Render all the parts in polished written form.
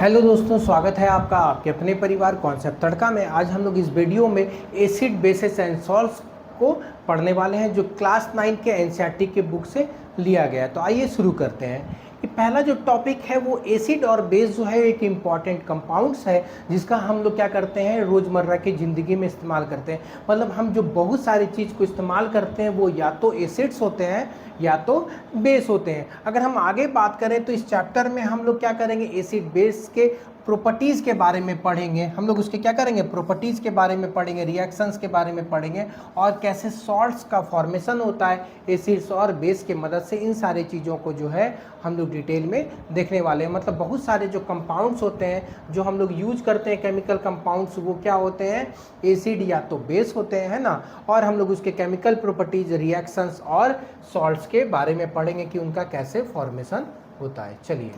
Hello दोस्तों, स्वागत है आपका आपके अपने परिवार कॉन्सेप्ट तड़का में। आज हम लोग इस वीडियो में एसिड बेसिस एंड सॉल्ट्स को पढ़ने वाले हैं जो क्लास 9 के एनसीईआरटी के बुक से लिया गया है। तो आइए शुरू करते हैं। कि पहला जो टॉपिक है वो एसिड और बेस जो है एक इम्पॉर्टेंट कंपाउंड्स है जिसका हम लोग क्या करते हैं रोज़मर्रा की ज़िंदगी में इस्तेमाल करते हैं। मतलब हम जो बहुत सारी चीज़ को इस्तेमाल करते हैं वो या तो एसिड्स होते हैं या तो बेस होते हैं। अगर हम आगे बात करें तो इस चैप्टर में हम लोग क्या करेंगे, एसिड बेस के प्रॉपर्टीज़ के बारे में पढ़ेंगे। हम लोग उसके क्या करेंगे, प्रॉपर्टीज़ के बारे में पढ़ेंगे, रिएक्शंस के बारे में पढ़ेंगे और कैसे सॉल्ट्स का फॉर्मेशन होता है एसिड्स और बेस के मदद से। इन सारी चीज़ों को जो है हम लोग डिटेल में देखने वाले हैं। मतलब बहुत सारे जो कंपाउंड्स होते हैं जो हम लोग यूज करते हैं केमिकल कंपाउंड्स, वो क्या होते हैं, एसिड या तो बेस होते हैं, है ना। और हम लोग उसके केमिकल प्रॉपर्टीज, रिएक्शंस और सॉल्ट्स के बारे में पढ़ेंगे कि उनका कैसे फॉर्मेशन होता है। चलिए,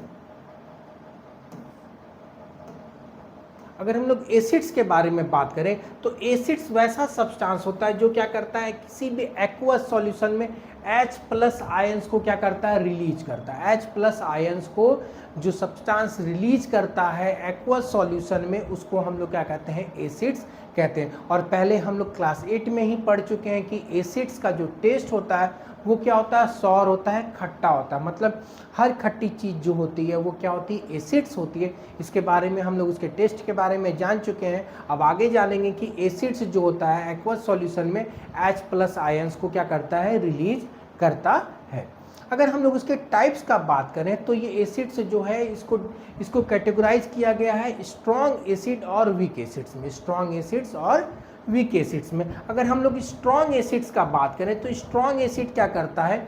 अगर हम लोग एसिड्स के बारे में बात करें तो एसिड्स वैसा सब्सटेंस होता है जो क्या करता है, किसी भी एक्वस सॉल्यूशन में H प्लस आयंस को क्या करता है, रिलीज करता है। H प्लस आयंस को जो सब्सटेंस रिलीज करता है एक्वस सॉल्यूशन में, उसको हम लोग क्या कहते हैं, एसिड्स कहते हैं। और पहले हम लोग क्लास 8 में ही पढ़ चुके हैं कि एसिड्स का जो टेस्ट होता है वो क्या होता है, सॉर होता है, खट्टा होता है। मतलब हर खट्टी चीज़ जो होती है वो क्या होती है, एसिड्स होती है। इसके बारे में हम लोग उसके टेस्ट के बारे में जान चुके हैं। अब आगे जानेंगे कि एसिड्स जो होता है एक्वस सॉल्यूशन में H प्लस आयंस को क्या करता है, रिलीज करता है। अगर हम लोग उसके टाइप्स का बात करें तो ये एसिड्स जो है इसको कैटेगराइज किया गया है स्ट्रॉन्ग एसिड और वीक एसिड्स में। स्ट्रॉन्ग एसिड्स और वीक एसिड्स में अगर हम लोग स्ट्रॉन्ग एसिड्स का बात करें तो स्ट्रॉन्ग एसिड क्या करता है,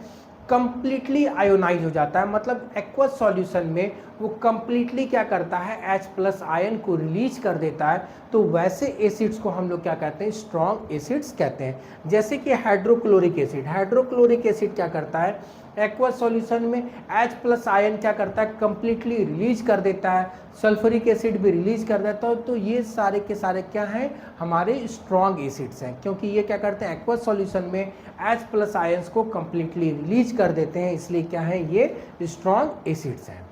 कंप्लीटली आयोनाइज हो जाता है। मतलब एक्वस सॉल्यूशन में वो कंप्लीटली क्या करता है, H प्लस आयन को रिलीज कर देता है। तो वैसे एसिड्स को हम लोग क्या कहते हैं, स्ट्रॉन्ग एसिड्स कहते हैं। जैसे कि हाइड्रोक्लोरिक एसिड। हाइड्रोक्लोरिक एसिड क्या करता है, एक्वस सॉल्यूशन में H प्लस आयन क्या करता है, कंप्लीटली रिलीज कर देता है। सल्फ्यूरिक एसिड भी रिलीज कर देता है। तो ये सारे के सारे क्या हैं, हमारे स्ट्रॉन्ग एसिड्स हैं, क्योंकि ये क्या करते हैं, एक्वस सॉल्यूशन में H प्लस आयंस को कंप्लीटली रिलीज कर देते हैं, इसलिए क्या है, ये स्ट्रॉन्ग एसिड्स हैं।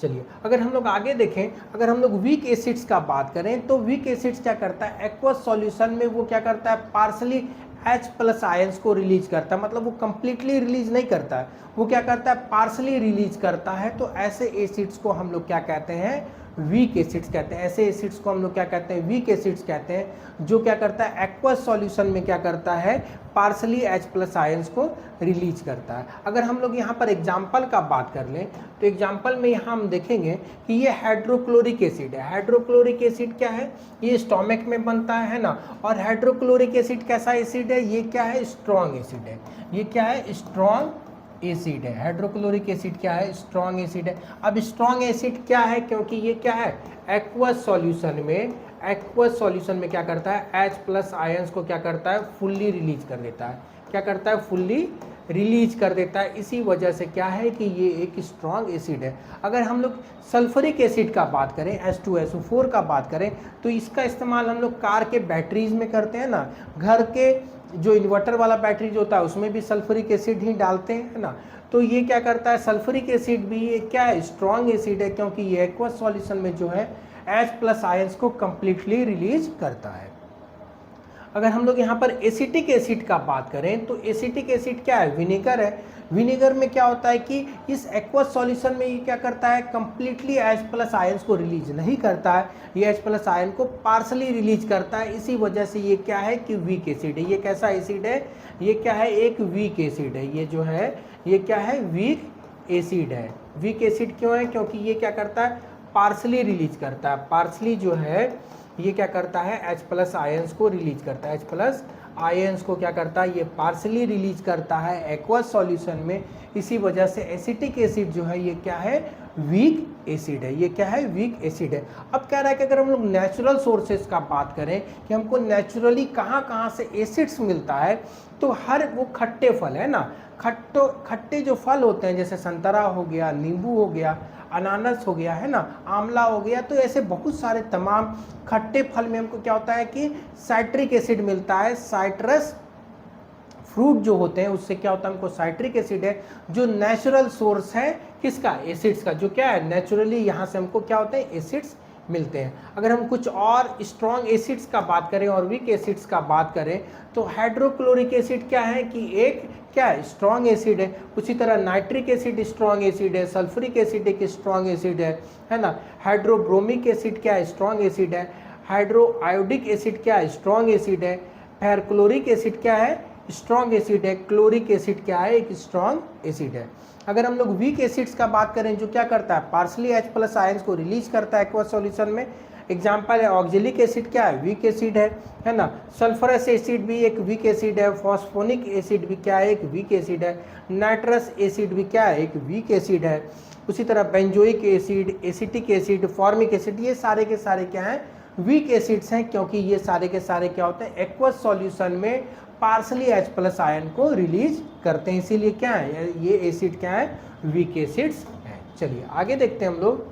चलिए, अगर हम लोग आगे देखें, अगर हम लोग वीक एसिड्स का बात करें तो वीक एसिड्स क्या करता है, एक्वस सॉल्यूशन में वो क्या करता है, पार्सली H प्लस आयंस को रिलीज करता है। मतलब वो कंप्लीटली रिलीज नहीं करता है, वो क्या करता है, पार्सली रिलीज करता है। तो ऐसे एसिड्स को हम लोग क्या कहते हैं, वीक एसिड्स कहते हैं। ऐसे एसिड्स को हम लोग क्या कहते हैं, वीक एसिड्स कहते हैं, जो क्या करता है, एक्वस सॉल्यूशन में क्या करता है, पार्सली H प्लस आयंस को रिलीज करता है। अगर हम लोग यहाँ पर एग्जाम्पल का बात कर लें तो एग्जाम्पल में यहाँ हम देखेंगे कि ये हाइड्रोक्लोरिक एसिड है। हाइड्रोक्लोरिक एसिड क्या है, ये स्टोमक में बनता है ना। और हाइड्रोक्लोरिक एसिड कैसा एसिड है, ये क्या है, स्ट्रॉन्ग एसिड है। ये क्या है, स्ट्रॉन्ग एसिड है। हाइड्रोक्लोरिक एसिड क्या है, स्ट्रॉन्ग एसिड है। अब स्ट्रॉन्ग एसिड क्या है, क्योंकि ये क्या है, एक्वस सॉल्यूशन में क्या करता है, H प्लस आयंस को क्या करता है, फुल्ली रिलीज कर देता है। क्या करता है, फुल्ली रिलीज कर देता है। इसी वजह से क्या है कि ये एक स्ट्रॉन्ग एसिड है। अगर हम लोग सल्फ्यूरिक एसिड का बात करें, H2SO4 का बात करें, तो इसका इस्तेमाल हम लोग कार के बैटरीज में करते हैं ना। घर के जो इन्वर्टर वाला बैटरी जो होता है उसमें भी सल्फ्यूरिक एसिड ही डालते हैं, है ना। तो ये क्या करता है, सल्फ्यूरिक एसिड भी ये क्या है, स्ट्रॉन्ग एसिड है, क्योंकि ये एक्वस सॉल्यूशन में जो है H प्लस आयंस को कंप्लीटली रिलीज करता है। अगर हम लोग यहाँ पर एसिटिक एसिड का बात करें तो एसिटिक एसिड क्या है, विनेगर है। विनेगर में क्या होता है कि इस एक्वस सॉल्यूशन में ये क्या करता है, कंप्लीटली H प्लस आयंस को रिलीज नहीं करता है, ये H प्लस आयन को पार्सली रिलीज करता है। इसी वजह से ये क्या है कि वीक एसिड है। ये कैसा एसिड है, ये क्या है, एक वीक एसिड है। ये जो है ये क्या है, वीक एसिड है। वीक एसिड क्यों है, क्योंकि ये क्या करता है, पार्सली रिलीज करता है। पार्सली जो है ये क्या करता है, H प्लस आयंस को रिलीज करता है। H प्लस आयंस को क्या करता है, ये पार्सली रिलीज करता है एक्वस सॉल्यूशन में। इसी वजह से एसिटिक एसिड जो है ये क्या है, वीक एसिड है। ये क्या है, वीक एसिड है। अब कह रहा है कि अगर हम लोग नेचुरल सोर्सेज का बात करें कि हमको नेचुरली कहाँ से एसिड्स मिलता है, तो हर वो खट्टे फल है ना, खट्टे जो फल होते हैं, जैसे संतरा हो गया, नींबू हो गया, अनानास हो गया, है ना, आंवला हो गया, तो ऐसे बहुत सारे तमाम खट्टे फल में हमको क्या होता है कि साइट्रिक एसिड मिलता है, साइट्रस फ्रूट जो होते हैं उससे क्या होता है, हमको साइट्रिक एसिड है जो नेचुरल सोर्स है किसका, एसिड्स का, जो क्या है नेचुरली यहाँ से हमको क्या होते हैं, एसिड्स मिलते हैं। अगर हम कुछ और स्ट्रॉन्ग एसिड्स का बात करें और वीक एसिड्स का बात करें तो हाइड्रोक्लोरिक एसिड क्या है कि एक क्या है, स्ट्रॉन्ग एसिड है। उसी तरह नाइट्रिक एसिड स्ट्रॉन्ग एसिड है, सल्फ्यूरिक एसिड एक स्ट्रॉन्ग एसिड है ना। हाइड्रोब्रोमिक एसिड क्या है, स्ट्रॉन्ग एसिड है। हाइड्रोआयोडिक एसिड क्या है, स्ट्रॉन्ग एसिड है। फेरक्लोरिक एसिड क्या है, स्ट्रॉन्ग एसिड है। क्लोरिक एसिड क्या है, एक स्ट्रॉन्ग एसिड है। अगर हम लोग वीक एसिड्स का बात करें जो क्या करता है, पार्सली H प्लस आयंस को रिलीज करता है एक्वस सॉल्यूशन में, एग्जाम्पल है ऑक्जेलिक एसिड क्या है, वीक एसिड है ना। सल्फरस एसिड भी एक वीक एसिड है। फॉस्फोनिक एसिड भी क्या है, एक वीक एसिड है। नाइट्रस एसिड भी क्या है, एक वीक एसिड है। उसी तरह benzoic acid, acetic acid, formic acid, ये सारे के सारे क्या हैं, वीक एसिड्स हैं, क्योंकि ये सारे के सारे क्या होते हैं, एक्वस सॉल्यूशन में पार्सली H प्लस आयन को रिलीज करते हैं, इसीलिए क्या है, ये एसिड क्या है, वीक एसिड्स हैं। चलिए आगे देखते हैं हम लोग।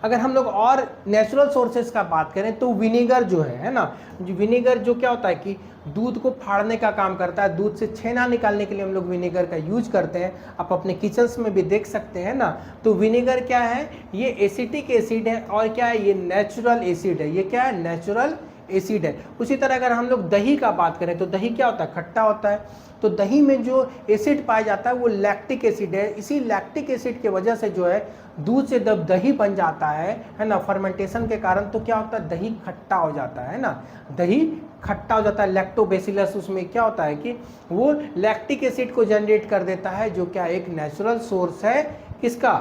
अगर हम लोग और नेचुरल सोर्सेज का बात करें तो विनेगर जो है ना, विनेगर जो क्या होता है कि दूध को फाड़ने का काम करता है, दूध से छेना निकालने के लिए हम लोग विनेगर का यूज करते हैं। आप अपने किचन्स में भी देख सकते हैं ना। तो विनेगर क्या है, ये एसिटिक एसिड है और क्या है, ये नेचुरल एसिड है। ये क्या है, नेचुरल एसिड है। उसी तरह अगर हम लोग दही का बात करें तो दही क्या होता है, खट्टा होता है। तो दही में जो एसिड पाया जाता है वो लैक्टिक एसिड है। इसी लैक्टिक एसिड की वजह से जो है दूध से जब दही बन जाता है ना, फर्मेंटेशन के कारण, तो क्या होता है, दही खट्टा हो जाता है ना, दही खट्टा हो जाता है। लैक्टोबैसिलस उसमें क्या होता है कि वो लैक्टिक एसिड को जनरेट कर देता है, जो क्या एक नेचुरल सोर्स है किसका,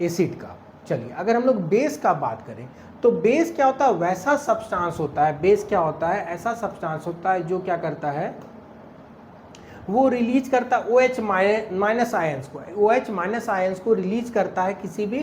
एसिड का। चलिए अगर हम लोग बेस का बात करें तो बेस क्या होता है, वैसा सब्सटेंस होता है, बेस क्या होता है, ऐसा सब्सटेंस होता है जो क्या करता है, वो रिलीज करता है OH माइनस आयंस को, OH माइनस आयंस को रिलीज करता है किसी भी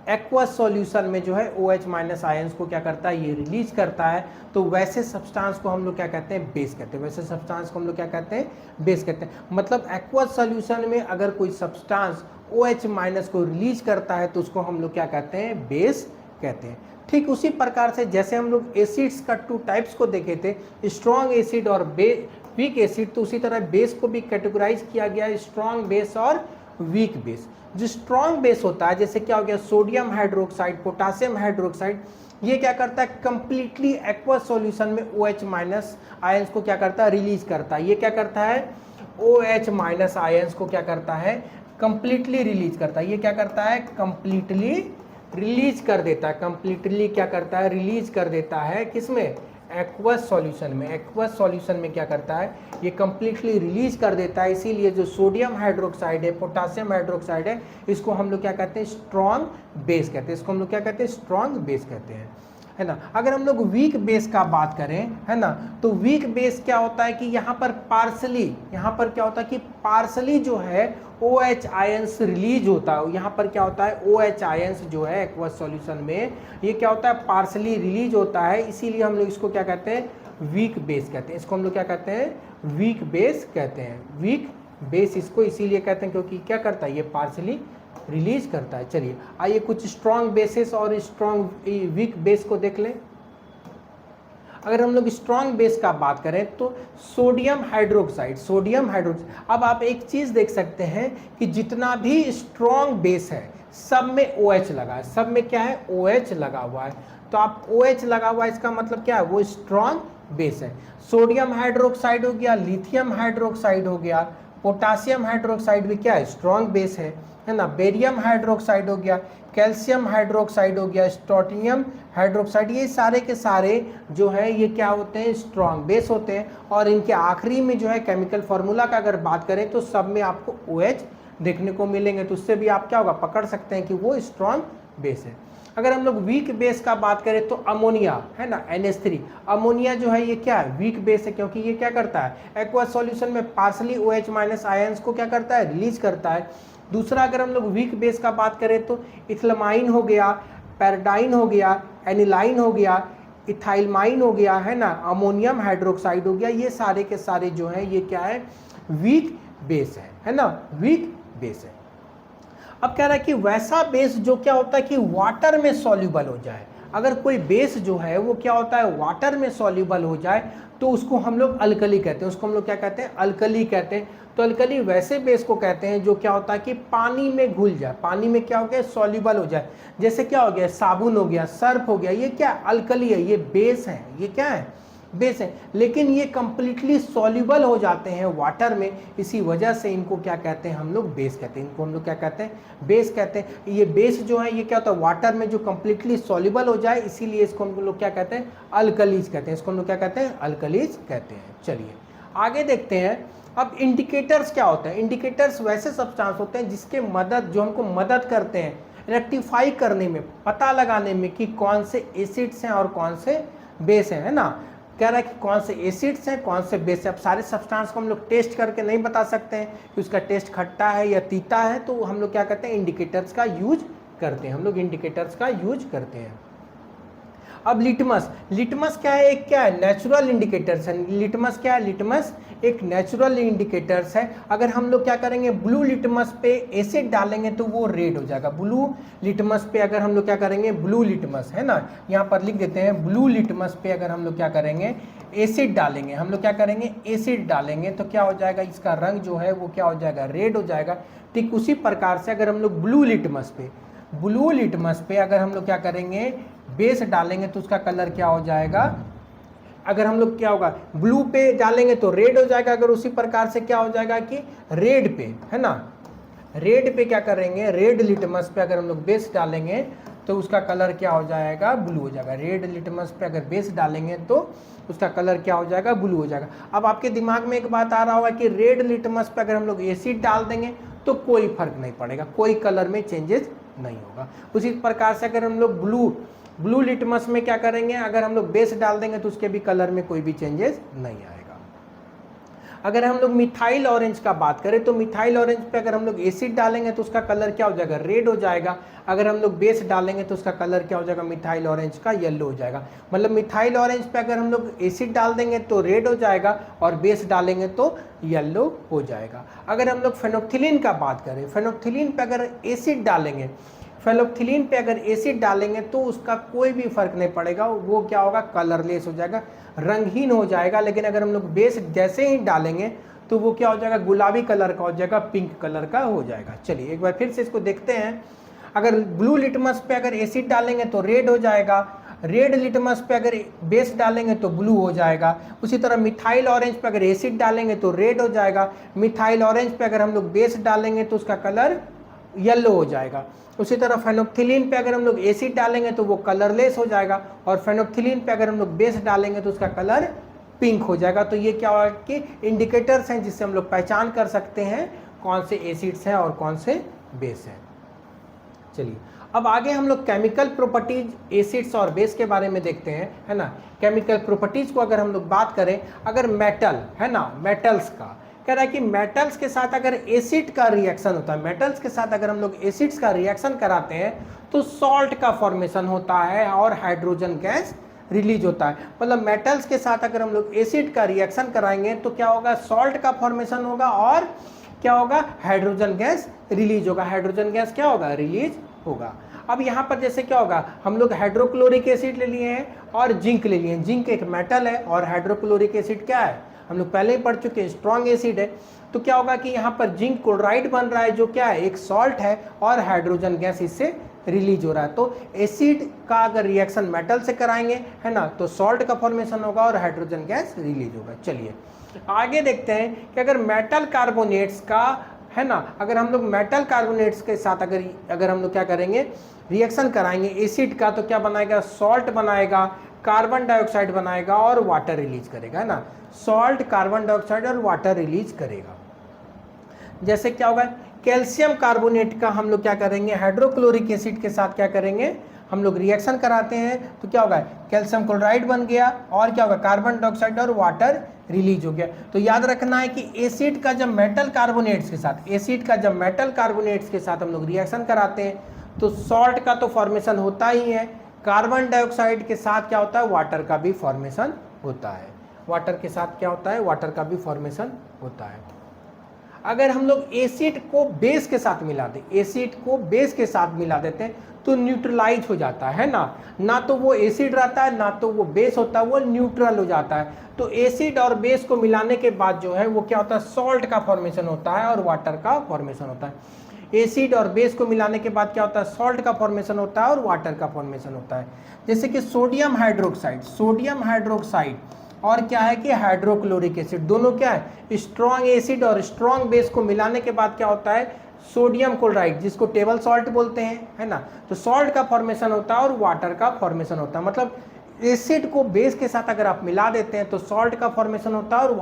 एक्वस सॉल्यूशन में, जो है OH माइनस आयंस को क्या करता है, ये रिलीज करता है। तो वैसे सब्सटेंस को हम लोग क्या कहते हैं, बेस कहते हैं। वैसे सब्सटेंस को हम लोग क्या कहते हैं, बेस कहते हैं। मतलब एक्वस सॉल्यूशन में अगर कोई सब्सटेंस OH माइनस को रिलीज करता है तो उसको हम लोग क्या कहते हैं, बेस कहते हैं। ठीक उसी प्रकार से जैसे हम लोग एसिड्स का 2 टाइप्स को देखे थे, स्ट्रॉन्ग एसिड और वीक एसिड, तो उसी तरह बेस को भी कैटेगराइज किया गया है, स्ट्रॉन्ग बेस और वीक बेस। जो स्ट्रॉन्ग बेस होता है, जैसे क्या हो गया, सोडियम हाइड्रोक्साइड, पोटासियम हाइड्रोक्साइड, ये क्या करता है, कंप्लीटली एक्वस सॉल्यूशन में OH माइनस आयंस को क्या करता है, रिलीज करता है। ये क्या करता है, OH माइनस आयंस को क्या करता है, कंप्लीटली रिलीज करता है। ये क्या करता है, कंप्लीटली रिलीज कर देता है। कंप्लीटली क्या करता है, रिलीज कर देता है, किसमें, एक्वस सॉल्यूशन में। एक्वस सॉल्यूशन में क्या करता है, ये कंप्लीटली रिलीज कर देता है। इसीलिए जो सोडियम हाइड्रोक्साइड है, पोटासियम हाइड्रोक्साइड है, इसको हम लोग क्या कहते हैं, स्ट्रॉन्ग बेस कहते हैं। इसको हम लोग क्या कहते हैं, स्ट्रॉन्ग बेस कहते हैं, है ना। अगर हम लोग वीक बेस का बात करें, है ना, तो वीक बेस क्या होता है कि यहाँ पर पार्सली, यहाँ पर क्या होता है कि पार्सली जो है OH आयंस रिलीज होता है। यहाँ पर क्या होता है, OH आयंस जो है एक्वस सॉल्यूशन में, ये क्या होता है, पार्सली रिलीज होता है। इसीलिए हम लोग इसको क्या कहते हैं, वीक बेस कहते हैं। इसको हम लोग क्या कहते हैं, वीक बेस कहते हैं। वीक बेस इसको इसीलिए कहते हैं क्योंकि क्या करता है, ये पार्सली रिलीज करता है। चलिए आइए कुछ स्ट्रॉन्ग बेसिस और स्ट्रॉन्ग वीक बेस को देख लें। अगर हम लोग स्ट्रॉन्ग बेस का बात करें तो सोडियम हाइड्रोक्साइड, सोडियम हाइड्रोक्साइड। अब आप एक चीज देख सकते हैं कि जितना भी स्ट्रॉन्ग बेस है सब में OH लगा है, सब में क्या है, OH लगा हुआ है। तो आप OH लगा हुआ है, इसका मतलब क्या है, वो स्ट्रॉन्ग बेस है। सोडियम हाइड्रोक्साइड हो गया, लिथियम हाइड्रोक्साइड हो गया, पोटासियम हाइड्रोक्साइड भी क्या है, स्ट्रॉन्ग बेस है ना। बेरियम हाइड्रोक्साइड हो गया, कैल्शियम हाइड्रोक्साइड हो गया, स्ट्रोटियम हाइड्रोक्साइड, ये सारे के सारे जो है ये क्या होते हैं, स्ट्रॉन्ग बेस होते हैं। और इनके आखिरी में जो है केमिकल फार्मूला का अगर बात करें तो सब में आपको OH देखने को मिलेंगे। तो उससे भी आप क्या होगा, पकड़ सकते हैं कि वो स्ट्रॉन्ग बेस है। अगर हम लोग वीक बेस का बात करें तो अमोनिया, है ना, NH3, अमोनिया जो है ये क्या है, वीक बेस है, क्योंकि ये क्या करता है, एक्वस सॉल्यूशन में पार्सली OH माइनस आयंस को क्या करता है, रिलीज करता है। दूसरा अगर हम लोग वीक बेस का बात करें तो इथलमाइन हो गया, पैराडाइन हो गया, एनिलाइन हो गया, इथाइलमाइन हो गया, है ना, अमोनियम हाइड्रोक्साइड हो गया, ये सारे के सारे जो हैं ये क्या है, वीक बेस है ना, वीक बेस है। अब कह रहा है कि वैसा बेस जो क्या होता है कि वाटर में सॉल्यूबल हो जाए। अगर कोई बेस जो है वो क्या होता है, वाटर में सॉल्युबल हो जाए तो उसको हम लोग अल्कली कहते हैं, उसको हम लोग क्या कहते हैं, अल्कली कहते हैं। तो अल्कली वैसे बेस को कहते हैं जो क्या होता है कि पानी में घुल जाए, पानी में क्या हो गया, सॉल्युबल हो जाए। जैसे क्या हो गया, साबुन हो गया, सर्फ हो गया, ये क्या अल्कली है, ये बेस है, ये क्या है, बेस है। लेकिन ये कंप्लीटली सॉल्युबल हो जाते हैं वाटर में, इसी वजह से इनको क्या कहते हैं, हम लोग बेस कहते हैं, इनको हम लोग क्या कहते हैं, बेस कहते हैं। ये बेस जो है ये क्या होता है, वाटर में जो कंप्लीटली सॉल्युबल हो जाए, इसीलिए इसको हम लोग क्या कहते हैं, अल्कलीज कहते हैं, इसको हम लोग क्या कहते हैं, अल्कलीज कहते हैं। चलिए आगे देखते हैं। अब इंडिकेटर्स क्या होते हैं, इंडिकेटर्स वैसे सब्सटेंस होते हैं जिसके मदद, जो हमको मदद करते हैं रेक्टिफाई करने में, पता लगाने में कि कौन से एसिड्स हैं और कौन से बेस हैं, है ना। कह रहा है कि कौन से एसिड्स हैं कौन से बेस हैं। अब सारे सब्सटेंस को हम लोग टेस्ट करके नहीं बता सकते हैं कि उसका टेस्ट खट्टा है या तीता है, तो हम लोग क्या करते हैं, इंडिकेटर्स का यूज करते हैं, हम लोग इंडिकेटर्स का यूज करते हैं। अब लिटमस, लिटमस क्या है, एक क्या है, नेचुरल इंडिकेटर्स है। लिटमस क्या है, लिटमस एक नेचुरल इंडिकेटर्स है। अगर हम लोग क्या करेंगे, ब्लू लिटमस पे एसिड डालेंगे तो वो रेड हो जाएगा। ब्लू लिटमस पे अगर हम लोग क्या करेंगे, ब्लू लिटमस है ना, यहाँ पर लिख देते हैं, ब्लू लिटमस पे अगर हम लोग क्या करेंगे, एसिड डालेंगे, हम लोग क्या करेंगे, एसिड डालेंगे तो क्या हो जाएगा, इसका रंग जो है वो क्या हो जाएगा, रेड हो जाएगा। ठीक उसी प्रकार से अगर हम लोग ब्लू लिटमस पे अगर हम लोग क्या करेंगे, बेस डालेंगे तो उसका कलर क्या हो जाएगा, अगर हम लोग क्या होगा, ब्लू पे डालेंगे तो रेड हो जाएगा। अगर उसी प्रकार से क्या हो जाएगा कि रेड पे, है ना, रेड पे क्या करेंगे, रेड लिटमस पे अगर हम लोग बेस डालेंगे तो उसका कलर क्या हो जाएगा, ब्लू हो जाएगा। रेड लिटमस पे अगर बेस डालेंगे तो उसका कलर क्या हो जाएगा, ब्लू हो जाएगा। अब आपके दिमाग में एक बात आ रहा होगा कि रेड लिटमस पे अगर हम लोग एसिड डाल देंगे तो कोई फर्क नहीं पड़ेगा, कोई कलर में चेंजेस नहीं होगा। उसी प्रकार से अगर हम लोग ब्लू लिटमस में क्या करेंगे, अगर हम लोग बेस डाल देंगे तो उसके भी कलर में कोई भी चेंजेस नहीं आएगा। अगर हम लोग मिथाइल ऑरेंज का बात करें तो मिथाइल ऑरेंज पे अगर हम लोग एसिड डालेंगे तो उसका कलर क्या हो जाएगा, रेड हो जाएगा। अगर हम लोग बेस डालेंगे तो उसका कलर क्या हो जाएगा, मिथाइल ऑरेंज का येलो हो जाएगा। मतलब मिथाइल ऑरेंज पे अगर हम लोग एसिड डाल देंगे तो रेड हो जाएगा और बेस डालेंगे तो येलो हो जाएगा। अगर हम लोग फेनोक्थिलीन का बात करें, फेनोक्थिलीन पे अगर एसिड डालेंगे, फेनोक्थिलीन पे अगर एसिड डालेंगे तो उसका कोई भी फर्क नहीं पड़ेगा, वो क्या होगा, कलरलेस हो जाएगा, रंगहीन हो जाएगा। लेकिन अगर हम लोग बेस जैसे ही डालेंगे तो वो क्या हो जाएगा, गुलाबी कलर का हो जाएगा, पिंक कलर का हो जाएगा। चलिए एक बार फिर से इसको देखते हैं। अगर ब्लू लिटमस पे अगर एसिड डालेंगे तो रेड हो जाएगा, रेड लिटमस पे अगर बेस डालेंगे तो ब्लू हो जाएगा। उसी तरह मिथाइल ऑरेंज पे अगर एसिड डालेंगे तो रेड हो जाएगा, मिथाइल ऑरेंज पे अगर हम लोग बेस डालेंगे तो उसका कलर येलो हो जाएगा। उसी तरह फेनोक्थिलीन पे अगर हम लोग एसिड डालेंगे तो वो कलरलेस हो जाएगा और फेनोक्थिलीन पे अगर हम लोग बेस डालेंगे तो उसका कलर पिंक हो जाएगा। तो ये क्या होगा कि इंडिकेटर्स हैं जिससे हम लोग पहचान कर सकते हैं कौन से एसिड्स हैं और कौन से बेस हैं। चलिए अब आगे हम लोग केमिकल प्रॉपर्टीज एसिड्स और बेस के बारे में देखते हैं, है ना। केमिकल प्रॉपर्टीज को अगर हम लोग बात करें, अगर मेटल है ना, मेटल्स का कह रहा है कि मेटल्स के साथ अगर एसिड का रिएक्शन होता है, मेटल्स के साथ अगर हम लोग एसिड्स का रिएक्शन कराते हैं तो सॉल्ट का फॉर्मेशन होता है और हाइड्रोजन गैस रिलीज होता है। मतलब मेटल्स के साथ अगर हम लोग एसिड का रिएक्शन कराएंगे तो क्या होगा, सॉल्ट का फॉर्मेशन होगा और क्या होगा, हाइड्रोजन गैस रिलीज होगा। हाइड्रोजन गैस क्या होगा, रिलीज होगा। अब यहाँ पर जैसे क्या होगा, हम लोग हाइड्रोक्लोरिक एसिड ले लिए हैं और जिंक ले लिए हैं। जिंक एक मेटल है और हाइड्रोक्लोरिक एसिड क्या है, हम लोग पहले ही पढ़ चुके हैं, स्ट्रॉन्ग एसिड है। तो क्या होगा कि यहाँ पर जिंक क्लोराइड बन रहा है जो क्या है, एक सॉल्ट है और हाइड्रोजन गैस इससे रिलीज हो रहा है। तो एसिड का अगर रिएक्शन मेटल से कराएंगे, है ना, तो सॉल्ट का फॉर्मेशन होगा और हाइड्रोजन गैस रिलीज होगा। चलिए आगे देखते हैं कि अगर मेटल कार्बोनेट्स का, है ना, अगर हम लोग मेटल कार्बोनेट्स के साथ अगर हम लोग क्या करेंगे, रिएक्शन कराएंगे एसिड का, तो क्या बनाएगा, सॉल्ट बनाएगा, कार्बन डाइऑक्साइड बनाएगा और वाटर रिलीज करेगा, है ना। सॉल्ट, कार्बन डाइऑक्साइड और वाटर रिलीज करेगा। जैसे क्या होगा, कैल्शियम कार्बोनेट का हम लोग क्या करेंगे, हाइड्रोक्लोरिक एसिड के साथ क्या करेंगे, हम लोग रिएक्शन कराते हैं तो क्या होगा, कैल्शियम क्लोराइड बन गया और क्या होगा, कार्बन डाइऑक्साइड और वाटर रिलीज हो गया। तो याद रखना है कि एसिड का जब मेटल कार्बोनेट्स के साथ, एसिड का जब मेटल कार्बोनेट्स के साथ हम लोग रिएक्शन कराते हैं तो सॉल्ट का तो फॉर्मेशन होता ही है, कार्बन डाइऑक्साइड के साथ क्या होता है, वाटर का भी फॉर्मेशन होता है। वाटर के साथ क्या होता है, वाटर का भी फॉर्मेशन होता है। अगर हम लोग एसिड को बेस के साथ मिला दें, एसिड को बेस के साथ मिला देते हैं तो न्यूट्रलाइज हो जाता है ना, ना तो वो एसिड रहता है ना तो वो बेस होता है, वो न्यूट्रल हो जाता है। तो एसिड और बेस को मिलाने के बाद जो है वो क्या होता है, सॉल्ट का फॉर्मेशन होता है और वाटर का फॉर्मेशन होता है। एसिड और बेस को मिलाने के बाद क्या होता है, सॉल्ट का फॉर्मेशन होता है और वाटर का फॉर्मेशन होता है। जैसे कि सोडियम हाइड्रोक्साइड और क्या है कि हाइड्रोक्लोरिक एसिड, दोनों क्या है, स्ट्रॉन्ग एसिड और स्ट्रॉन्ग बेस को मिलाने के बाद क्या होता है, सोडियम क्लोराइड, जिसको टेबल सॉल्ट बोलते हैं, है ना। तो सॉल्ट का फॉर्मेशन होता है और वाटर का फॉर्मेशन होता है। मतलब एसिड को बेस के साथ अगर आप मिला देते हैं तो सॉल्ट का फॉर्मेशन होता है और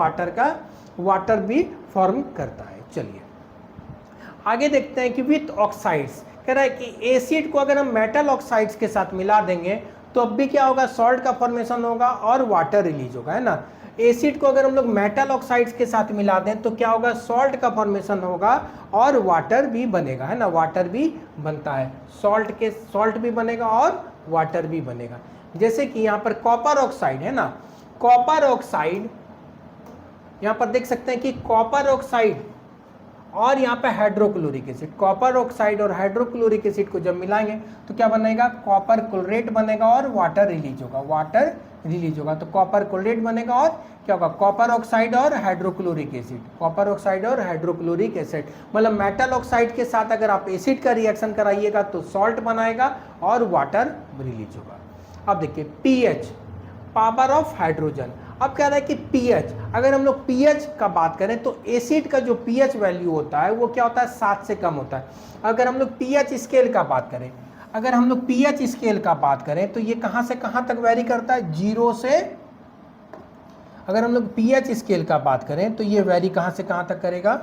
वाटर भी फॉर्म करता है। चलिए आगे देखते हैं कि विथ ऑक्साइड्स, कह रहा है कि एसिड को अगर हम मेटल ऑक्साइड्स के साथ मिला देंगे तो अब भी क्या होगा, सॉल्ट का फॉर्मेशन होगा और वाटर रिलीज होगा, है ना। एसिड को अगर हम लोग मेटल ऑक्साइड्स के साथ मिला दें तो क्या होगा, सॉल्ट का फॉर्मेशन होगा और वाटर भी बनेगा, है ना, वाटर भी बनता है, सॉल्ट भी बनेगा और वाटर भी बनेगा। जैसे कि यहाँ पर कॉपर ऑक्साइड है ना, कॉपर ऑक्साइड यहाँ पर देख सकते हैं कि कॉपर ऑक्साइड और यहाँ पे हाइड्रोक्लोरिक एसिड, कॉपर ऑक्साइड और हाइड्रोक्लोरिक एसिड को जब मिलाएंगे तो क्या बनेगा, कॉपर क्लोरेट बनेगा और वाटर रिलीज होगा, तो कॉपर क्लोरेट बनेगा और क्या होगा, कॉपर ऑक्साइड और हाइड्रोक्लोरिक एसिड, मतलब मेटल ऑक्साइड के साथ अगर आप एसिड का रिएक्शन कराइएगा तो सॉल्ट बनाएगा और वाटर रिलीज होगा। अब देखिए पीएच, पावर ऑफ हाइड्रोजन। अब कह रहा है कि पीएच, अगर हम लोग पीएच का बात करें तो एसिड का जो पीएच वैल्यू होता है वो क्या होता है, 7 से कम होता है। अगर हम लोग पीएच स्केल का बात करें तो ये कहां से कहां तक वेरी करता है, 0 से, अगर हम लोग पीएच स्केल का बात करें तो ये वेरी कहां से कहां तक करेगा,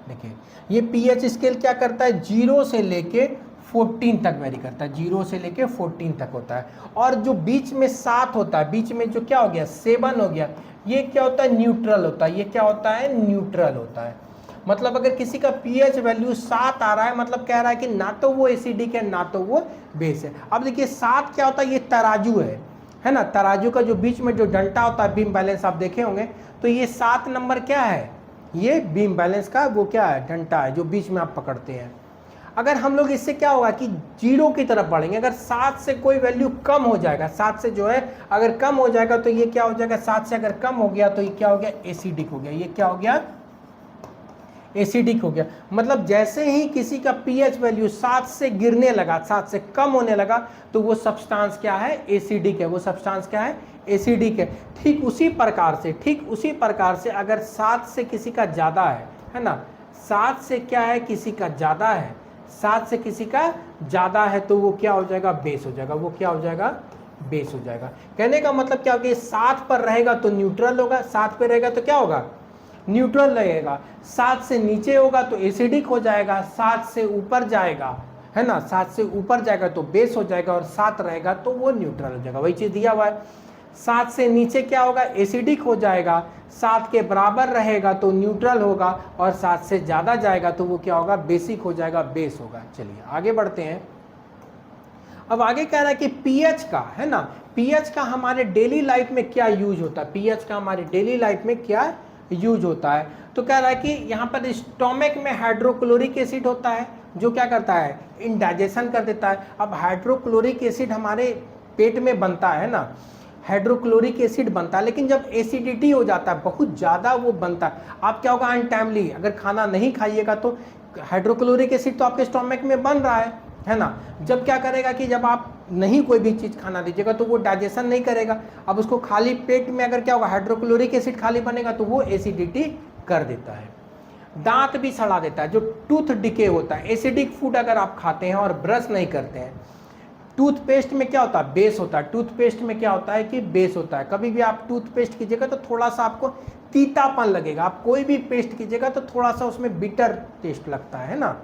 देखिए ये पीएच स्केल क्या करता है, 0 से लेके 14 तक वेरी करता है, 0 से लेके 14 तक होता है। और जो बीच में 7 होता है, बीच में जो क्या हो गया, 7 हो गया, ये क्या होता है, न्यूट्रल होता है, ये क्या होता है, न्यूट्रल होता है। मतलब अगर किसी का पीएच वैल्यू 7 आ रहा है, मतलब कह रहा है कि ना तो वो एसिडिक है ना तो वो बेस है। अब देखिए 7 क्या होता है, ये तराजू है ना, तराजू का जो बीच में जो डंटा होता है, बीम बैलेंस आप देखे होंगे, तो ये 7 नंबर क्या है, ये बीम बैलेंस का वो क्या है, डंटा है जो बीच में आप पकड़ते हैं। अगर हम लोग इससे क्या होगा कि 0 की तरफ बढ़ेंगे, अगर 7 से कोई वैल्यू कम हो जाएगा, 7 से जो है अगर कम हो जाएगा तो ये क्या हो जाएगा, 7 से अगर कम हो गया तो ये क्या हो गया, एसिडिक हो गया, ये क्या हो गया, एसिडिक हो गया। मतलब जैसे ही किसी का पीएच वैल्यू 7 से गिरने लगा, 7 से कम होने लगा, तो वो सब्सटेंस क्या है, एसिडिक है, वो सब्सटेंस क्या है, एसिडिक है। ठीक उसी प्रकार से अगर 7 से किसी का ज़्यादा है ना, 7 से क्या है, किसी का ज़्यादा है, 7 से किसी का ज़्यादा है तो वो क्या हो जाएगा, बेस हो जाएगा, वो क्या हो जाएगा, बेस हो जाएगा। कहने का मतलब क्या होगा, 7 पर रहेगा तो न्यूट्रल होगा, 7 पर रहेगा तो क्या होगा, न्यूट्रल रहेगा, 7 से नीचे होगा तो एसिडिक हो जाएगा, 7 से ऊपर जाएगा, है ना, 7 से ऊपर जाएगा तो बेस हो जाएगा, और 7 रहेगा तो वो न्यूट्रल हो जाएगा। वही चीज़ दिया हुआ है, 7 से नीचे क्या होगा, एसिडिक हो जाएगा, 7 के बराबर रहेगा तो न्यूट्रल होगा, और 7 से ज़्यादा जाएगा तो वो क्या होगा, बेसिक हो जाएगा, बेस होगा। चलिए आगे बढ़ते हैं। अब आगे कह रहा है कि पीएच का, है ना, पीएच का हमारे डेली लाइफ में क्या यूज होता है, पीएच का हमारे डेली लाइफ में क्या यूज होता है। तो कह रहा है कि यहाँ पर स्टोमक में हाइड्रोक्लोरिक एसिड होता है जो क्या करता है, इंडाइजेशन कर देता है। अब हाइड्रोक्लोरिक एसिड हमारे पेट में बनता है ना, हाइड्रोक्लोरिक एसिड बनता है, लेकिन जब एसिडिटी हो जाता है, बहुत ज़्यादा वो बनता है, आप क्या होगा, अनटाइमली अगर खाना नहीं खाइएगा तो हाइड्रोक्लोरिक एसिड तो आपके स्टोमक में बन रहा है ना, जब क्या करेगा कि जब आप नहीं कोई भी चीज़ खाना दीजिएगा तो वो डाइजेशन नहीं करेगा। अब उसको खाली पेट में अगर क्या होगा, हाइड्रोक्लोरिक एसिड खाली बनेगा तो वो एसिडिटी कर देता है, दांत भी सड़ा देता है, जो टूथ डिके होता है। एसिडिक फूड अगर आप खाते हैं और ब्रश नहीं करते हैं, टूथपेस्ट में क्या होता है, बेस होता है, टूथपेस्ट में क्या होता है कि बेस होता है। कभी भी आप टूथपेस्ट कीजिएगा तो थोड़ा सा आपको तीतापन लगेगा, आप कोई भी पेस्ट कीजिएगा तो थोड़ा सा उसमें बिटर टेस्ट लगता है ना,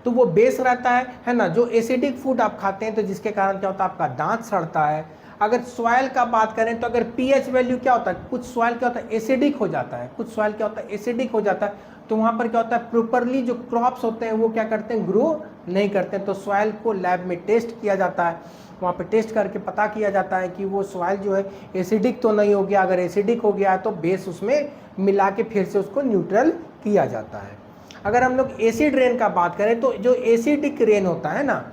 तो वो बेस रहता है ना। जो एसिडिक फूड आप खाते हैं तो जिसके कारण क्या होता है, आपका दांत सड़ता है। अगर सॉइल का बात करें तो अगर पीएच वैल्यू क्या होता है, कुछ सॉइल क्या होता है, एसिडिक हो जाता है, कुछ सॉइल क्या होता है, एसिडिक हो जाता है, तो वहाँ पर क्या होता है, प्रॉपरली जो क्रॉप्स होते हैं वो क्या करते हैं, ग्रो नहीं करते हैं। तो सॉइल को लैब में टेस्ट किया जाता है, वहाँ पे टेस्ट करके पता किया जाता है कि वो सॉइल जो है एसिडिक तो नहीं हो गया, अगर एसिडिक हो गया तो बेस उसमें मिला के फिर से उसको न्यूट्रल किया जाता है। अगर हम लोग एसिड रेन का बात करें तो जो एसिडिक रेन होता है ना,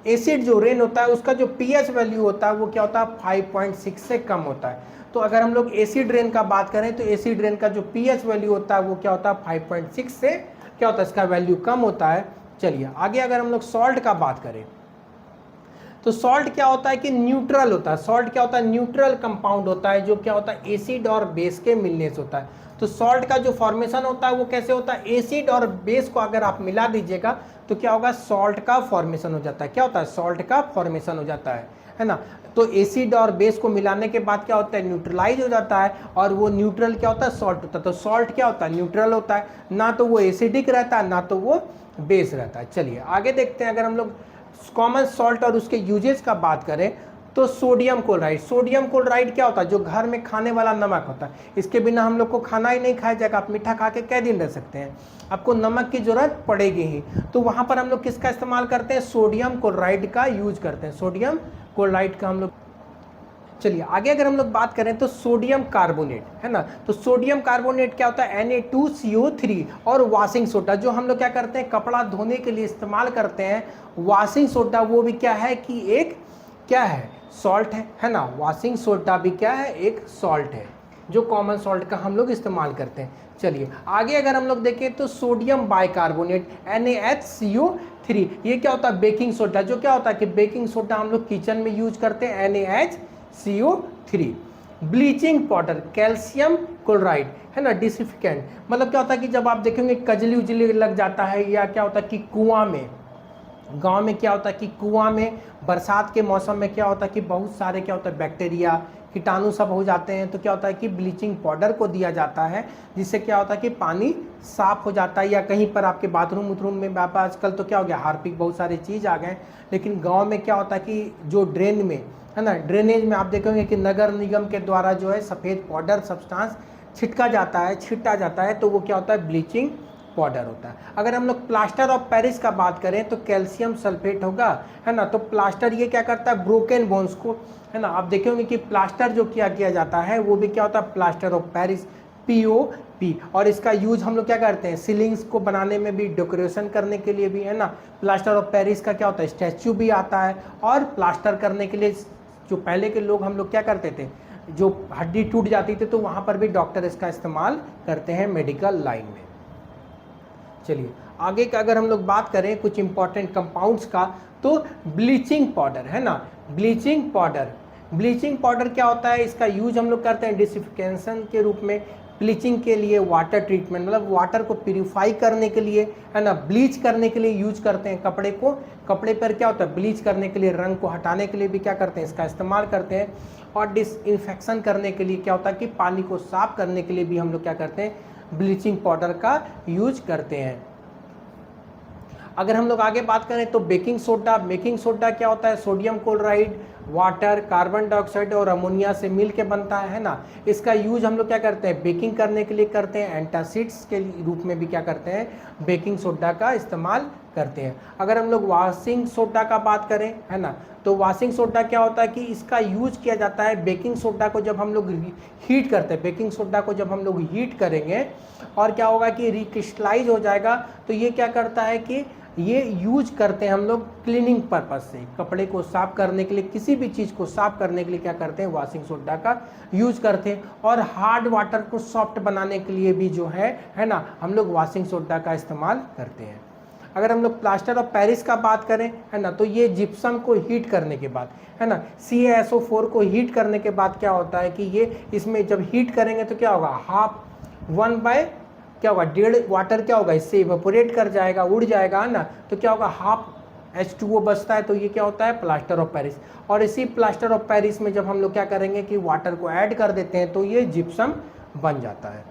एसिड जो रेन होता है उसका जो पीएच वैल्यू होता है वो क्या होता है, 5.6 से कम होता है। तो अगर हम लोग एसिड रेन का बात करें तो एसिड रेन का जो पीएच वैल्यू होता है वो क्या होता है, 5.6 से क्या होता है, इसका वैल्यू कम होता है। चलिए आगे अगर हम लोग सॉल्ट का बात करें तो सॉल्ट क्या होता है कि न्यूट्रल होता है। सॉल्ट क्या होता है, न्यूट्रल कंपाउंड होता है, जो क्या होता है एसिड और बेस के मिलने से होता है। तो सॉल्ट का जो फॉर्मेशन होता है वो कैसे होता है, एसिड और बेस को अगर आप मिला दीजिएगा तो क्या होगा, सॉल्ट का फॉर्मेशन हो जाता है। क्या होता है, सॉल्ट का फॉर्मेशन हो जाता है ना। तो एसिड और बेस को मिलाने के बाद क्या होता है, न्यूट्रलाइज हो जाता है, और वो न्यूट्रल क्या होता है, सॉल्ट होता है। तो सॉल्ट क्या होता है, न्यूट्रल होता है, ना तो वो एसिडिक रहता है ना तो वो बेस रहता है। चलिए आगे देखते हैं, अगर हम लोग कॉमन सॉल्ट और उसके यूजेस का बात करें तो सोडियम क्लोराइड। सोडियम क्लोराइड क्या होता है, जो घर में खाने वाला नमक होता है, इसके बिना हम लोग को खाना ही नहीं खाया जाएगा। आप मीठा खा के कै दिन रह सकते हैं, आपको नमक की जरूरत पड़ेगी ही। तो वहां पर हम लोग किसका इस्तेमाल करते हैं, सोडियम क्लोराइड का यूज करते हैं, सोडियम क्लोराइड का हम लोग। चलिए आगे अगर हम लोग बात करें तो सोडियम कार्बोनेट है ना, तो सोडियम कार्बोनेट क्या होता है, Na2CO3। और वॉशिंग सोडा, जो हम लोग क्या करते हैं कपड़ा धोने के लिए इस्तेमाल करते हैं, वॉशिंग सोडा, वो भी क्या है कि एक क्या है, सॉल्ट है ना। वॉशिंग सोडा भी क्या है, एक सॉल्ट है, जो कॉमन सॉल्ट का हम लोग इस्तेमाल करते हैं। चलिए आगे अगर हम लोग देखें तो सोडियम बाइकार्बोनेट NaHCO3, ये क्या होता है, बेकिंग सोडा। जो क्या होता है कि बेकिंग सोडा हम लोग किचन में यूज करते हैं, NaHCO3। Bleaching powder, calcium chloride है ना, डिसिफिकेंट। मतलब क्या होता है कि जब आप देखेंगे कजली उजली लग जाता है, या क्या होता है कि कुआं में, गांव में क्या होता है कि कुआं में बरसात के मौसम में क्या होता है कि बहुत सारे क्या होता है बैक्टीरिया कीटाणु सब हो जाते हैं, तो क्या होता है कि ब्लीचिंग पाउडर को दिया जाता है, जिससे क्या होता है कि पानी साफ हो जाता है। या कहीं पर आपके बाथरूम उथरूम में, आजकल तो क्या हो गया, हार्पिक बहुत सारे चीज़ आ गए, लेकिन गाँव में क्या होता है कि जो ड्रेन में है ना, ड्रेनेज में आप देखेंगे कि नगर निगम के द्वारा जो है सफ़ेद पाउडर सब्सटेंस छीटा जाता है, तो वो क्या होता है, ब्लीचिंग पाउडर होता है। अगर हम लोग प्लास्टर ऑफ पेरिस का बात करें तो कैल्शियम सल्फेट होगा, है ना। तो प्लास्टर ये क्या करता है, ब्रोकन बोन्स को, है ना, आप देखेंगे कि प्लास्टर जो किया जाता है वो भी क्या होता है, प्लास्टर ऑफ पेरिस, POP। और इसका यूज हम लोग क्या करते हैं, सीलिंग्स को बनाने में भी, डेकोरेशन करने के लिए भी, है ना। प्लास्टर ऑफ पेरिस का क्या होता है, स्टैचू भी आता है। और प्लास्टर करने के लिए जो पहले के लोग हम लोग क्या करते थे, जो हड्डी टूट जाती थी तो वहाँ पर भी डॉक्टर इसका इस्तेमाल करते हैं मेडिकल लाइन में। चलिए आगे का अगर हम लोग बात करें कुछ इंपॉर्टेंट कंपाउंड्स का, तो ब्लीचिंग पाउडर है ना, ब्लीचिंग पाउडर क्या होता है, इसका यूज हम लोग करते हैं डिसिफिकेशन के रूप में, ब्लीचिंग के लिए, वाटर ट्रीटमेंट, मतलब वाटर को प्यूरिफाई करने के लिए, है ना, ब्लीच करने के लिए यूज करते हैं। कपड़े पर क्या होता है, ब्लीच करने के लिए, रंग को हटाने के लिए भी क्या करते हैं, इसका इस्तेमाल करते हैं। और डिसइंफेक्शन करने के लिए क्या होता है कि पानी को साफ करने के लिए भी हम लोग क्या करते हैं, ब्लीचिंग पाउडर का यूज करते हैं। अगर हम लोग आगे बात करें तो बेकिंग सोडा क्या होता है, sodium chloride, water, carbon dioxide और अमोनिया से मिल के बनता है ना। इसका यूज हम लोग क्या करते हैं, बेकिंग करने के लिए करते हैं, एंटासिड्स के रूप में भी क्या करते हैं, बेकिंग सोडा का इस्तेमाल करते हैं। अगर हम लोग वॉशिंग सोडा का बात करें, है ना, तो वॉशिंग सोडा क्या होता है कि इसका यूज किया जाता है, बेकिंग सोडा को जब हम लोग हीट करते हैं, बेकिंग सोडा को जब हम लोग हीट करेंगे और क्या होगा कि रिक्रिस्टलाइज हो जाएगा, तो ये क्या करता है कि ये यूज करते हैं हम लोग क्लीनिंग पर्पज से, कपड़े को साफ करने के लिए, किसी भी चीज़ को साफ करने के लिए क्या करते हैं, वॉशिंग सोडा का यूज करते हैं। और हार्ड वाटर को सॉफ्ट बनाने के लिए भी जो है ना, हम लोग वॉशिंग सोडा का इस्तेमाल करते हैं। अगर हम लोग प्लास्टर ऑफ पेरिस का बात करें, है ना, तो ये जिप्सम को हीट करने के बाद, है ना, CaSO4 को हीट करने के बाद क्या होता है कि ये इसमें जब हीट करेंगे तो क्या होगा, हाफ 1/, क्या होगा, 1.5 वाटर क्या होगा, इससे इवेपोरेट कर जाएगा, उड़ जाएगा, है ना। तो क्या होगा, हाफ H2O बचता है, तो ये क्या होता है, प्लास्टर ऑफ पेरिस। और इसी प्लास्टर ऑफ पेरिस में जब हम लोग क्या करेंगे कि वाटर को ऐड कर देते हैं तो ये जिप्सम बन जाता है।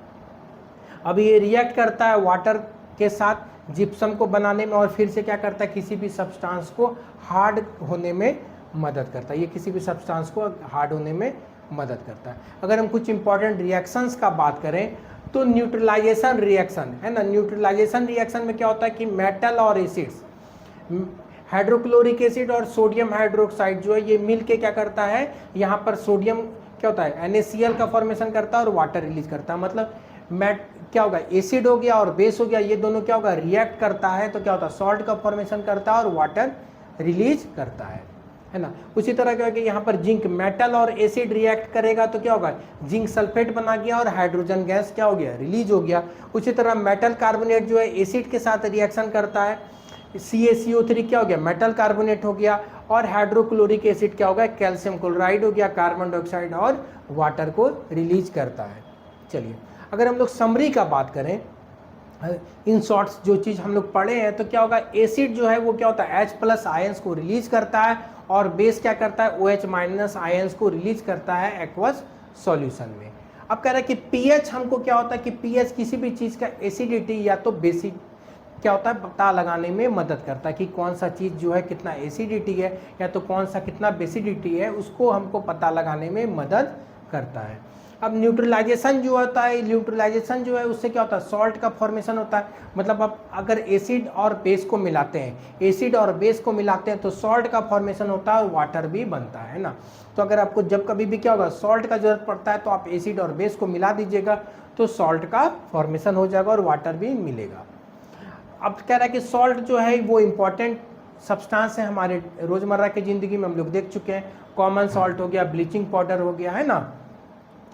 अब ये रिएक्ट करता है वाटर के साथ जिप्सम को बनाने में, और फिर से क्या करता है, किसी भी सब्सटेंस को हार्ड होने में मदद करता है। ये किसी भी सब्सटेंस को हार्ड होने में मदद करता है। अगर हम कुछ इंपॉर्टेंट रिएक्शंस का बात करें तो न्यूट्रलाइजेशन रिएक्शन है ना, न्यूट्रलाइजेशन रिएक्शन में क्या होता है कि मेटल और एसिड्स, हाइड्रोक्लोरिक एसिड और सोडियम हाइड्रोक्साइड जो है ये मिल के क्या करता है, यहाँ पर सोडियम क्या होता है NaCl का फॉर्मेशन करता है और वाटर रिलीज करता है। मतलब क्या होगा, एसिड हो गया और बेस हो गया, ये दोनों क्या होगा रिएक्ट करता है, तो क्या होता है सॉल्ट का फॉर्मेशन करता है और वाटर रिलीज करता है ना। उसी तरह क्या होगा यहाँ पर जिंक, मेटल और एसिड रिएक्ट करेगा तो क्या होगा, जिंक सल्फेट बना गया और हाइड्रोजन गैस क्या हो गया, रिलीज हो गया। उसी तरह मेटल कार्बोनेट जो है एसिड के साथ रिएक्शन करता है, CaCO3 क्या हो गया, मेटल कार्बोनेट हो गया, और हाइड्रोक्लोरिक एसिड क्या होगा, कैल्शियम क्लोराइड हो गया, कार्बन डाइऑक्साइड और वाटर को रिलीज करता है। चलिए अगर हम लोग समरी का बात करें, इन शॉर्ट्स जो चीज़ हम लोग पढ़े हैं, तो क्या होगा, एसिड जो है वो क्या होता है H+ आयंस को रिलीज करता है और बेस क्या करता है OH- आयंस को रिलीज करता है एक्वस सॉल्यूशन में। अब कह रहा है कि pH हमको क्या होता है कि pH किसी भी चीज़ का एसिडिटी या तो बेसिक क्या होता है पता लगाने में मदद करता है कि कौन सा चीज़ जो है कितना एसिडिटी है या तो कौन सा कितना बेसिडिटी है, उसको हमको पता लगाने में मदद करता है। अब न्यूट्रलाइजेशन जो होता है, न्यूट्रलाइजेशन जो है उससे क्या होता है सॉल्ट का फॉर्मेशन होता है। मतलब अब अगर एसिड और बेस को मिलाते हैं, एसिड और बेस को मिलाते हैं तो सॉल्ट का फॉर्मेशन होता है और वाटर भी बनता है ना। तो अगर आपको जब कभी भी क्या होगा सॉल्ट का जरूरत पड़ता है तो आप एसिड और बेस को मिला दीजिएगा तो सॉल्ट का फॉर्मेशन हो जाएगा और वाटर भी मिलेगा। अब कह रहा है कि सॉल्ट जो है वो इम्पॉर्टेंट सब्सटेंस है हमारे रोज़मर्रा की ज़िंदगी में, हम लोग देख चुके हैं। कॉमन सॉल्ट हो गया, ब्लीचिंग पाउडर हो गया है ना,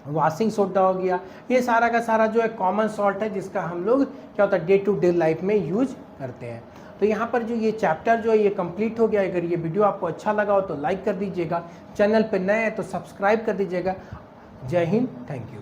वॉशिंग सोडा हो गया, ये सारा का सारा जो है कॉमन सॉल्ट है जिसका हम लोग क्या होता है डे टू डे लाइफ में यूज करते हैं। तो यहाँ पर जो ये चैप्टर जो है ये कंप्लीट हो गया। अगर ये वीडियो आपको अच्छा लगा हो तो लाइक कर दीजिएगा, चैनल पर नए हैं तो सब्सक्राइब कर दीजिएगा। जय हिंद, थैंक यू।